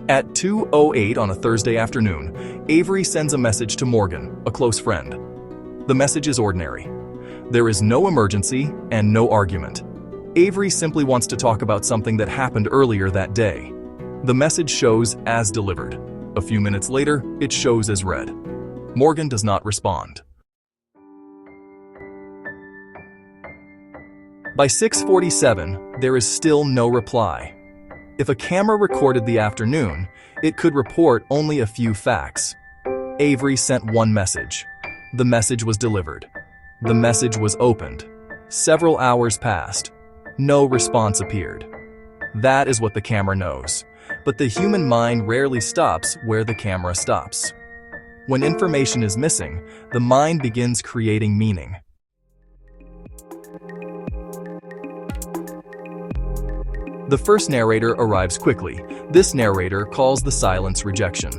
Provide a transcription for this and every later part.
At 2:08 on a Thursday afternoon, Avery sends a message to Morgan, a close friend. The message is ordinary. There is no emergency and no argument. Avery simply wants to talk about something that happened earlier that day. The message shows as delivered. A few minutes later, it shows as read. Morgan does not respond. By 6:47, there is still no reply. If a camera recorded the afternoon, it could report only a few facts. Avery sent one message. The message was delivered. The message was opened. Several hours passed. No response appeared. That is what the camera knows. But the human mind rarely stops where the camera stops. When information is missing, the mind begins creating meaning. The first narrator arrives quickly. This narrator calls the silence rejection.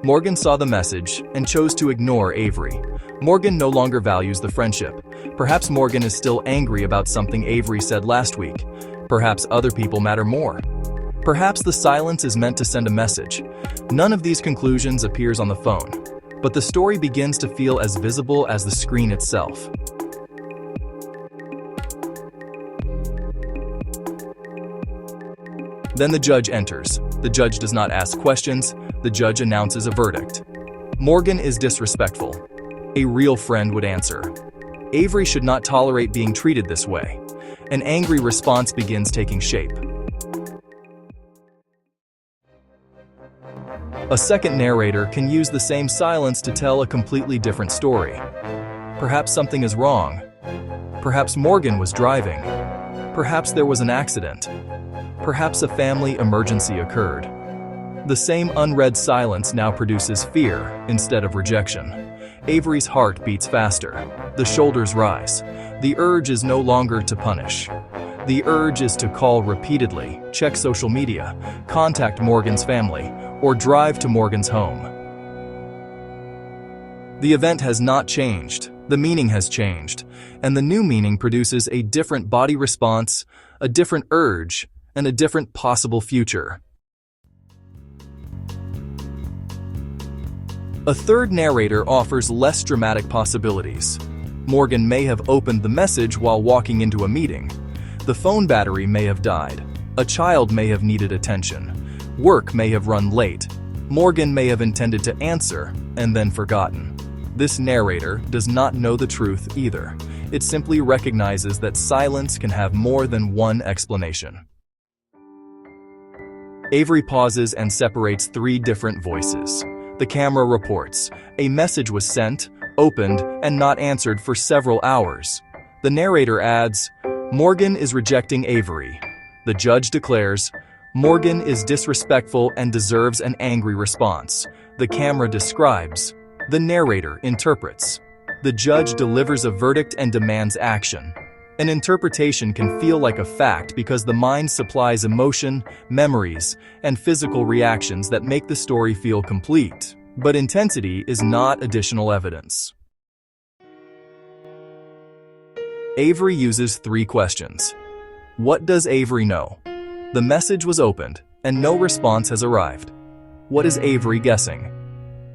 Morgan saw the message and chose to ignore Avery. Morgan no longer values the friendship. Perhaps Morgan is still angry about something Avery said last week. Perhaps other people matter more. Perhaps the silence is meant to send a message. None of these conclusions appears on the phone, but the story begins to feel as visible as the screen itself. Then the judge enters. The judge does not ask questions. The judge announces a verdict. Morgan is disrespectful. A real friend would answer. Avery should not tolerate being treated this way. An angry response begins taking shape. A second narrator can use the same silence to tell a completely different story. Perhaps something is wrong. Perhaps Morgan was driving. Perhaps there was an accident. Perhaps a family emergency occurred. The same unread silence now produces fear instead of rejection. Avery's heart beats faster. The shoulders rise. The urge is no longer to punish. The urge is to call repeatedly, check social media, contact Morgan's family, or drive to Morgan's home. The event has not changed. The meaning has changed, and the new meaning produces a different body response, a different urge, and a different possible future. A third narrator offers less dramatic possibilities. Morgan may have opened the message while walking into a meeting. The phone battery may have died. A child may have needed attention. Work may have run late. Morgan may have intended to answer and then forgotten. This narrator does not know the truth either. It simply recognizes that silence can have more than one explanation. Avery pauses and separates three different voices. The camera reports, a message was sent, opened, and not answered for several hours. The narrator adds, Morgan is rejecting Avery. The judge declares, Morgan is disrespectful and deserves an angry response. The camera describes. The narrator interprets. The judge delivers a verdict and demands action. An interpretation can feel like a fact because the mind supplies emotion, memories, and physical reactions that make the story feel complete. But intensity is not additional evidence. Avery uses three questions. What does Avery know? The message was opened, and no response has arrived. What is Avery guessing?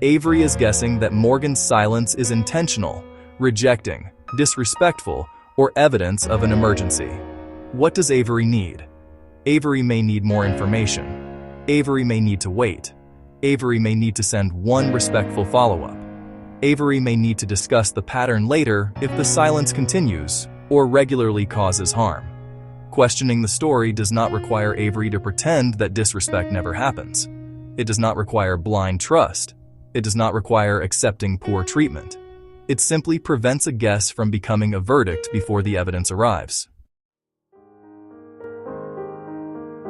Avery is guessing that Morgan's silence is intentional, rejecting, disrespectful, or evidence of an emergency. What does Avery need? Avery may need more information. Avery may need to wait. Avery may need to send one respectful follow-up. Avery may need to discuss the pattern later if the silence continues or regularly causes harm. Questioning the story does not require Avery to pretend that disrespect never happens. It does not require blind trust. It does not require accepting poor treatment. It simply prevents a guess from becoming a verdict before the evidence arrives.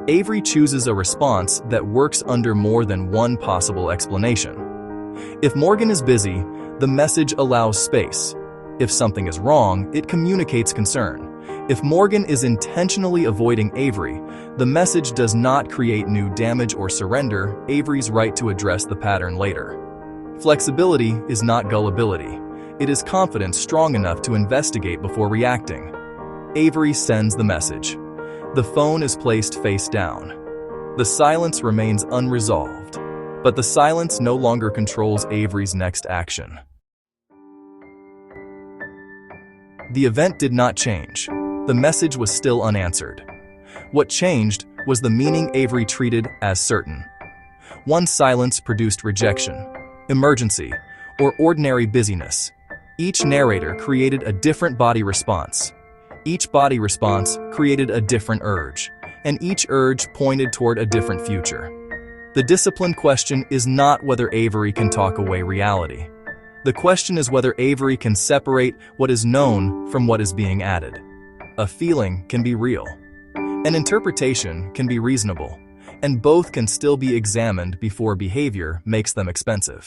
Avery chooses a response that works under more than one possible explanation. If Morgan is busy, the message allows space. If something is wrong, it communicates concern. If Morgan is intentionally avoiding Avery, the message does not create new damage or surrender Avery's right to address the pattern later. Flexibility is not gullibility. It is confidence strong enough to investigate before reacting. Avery sends the message. The phone is placed face down. The silence remains unresolved. But the silence no longer controls Avery's next action. The event did not change. The message was still unanswered. What changed was the meaning Avery treated as certain. One silence produced rejection, emergency, or ordinary busyness. Each narrator created a different body response. Each body response created a different urge, and each urge pointed toward a different future. The discipline question is not whether Avery can talk away reality. The question is whether Avery can separate what is known from what is being added. A feeling can be real. An interpretation can be reasonable, and both can still be examined before behavior makes them expensive.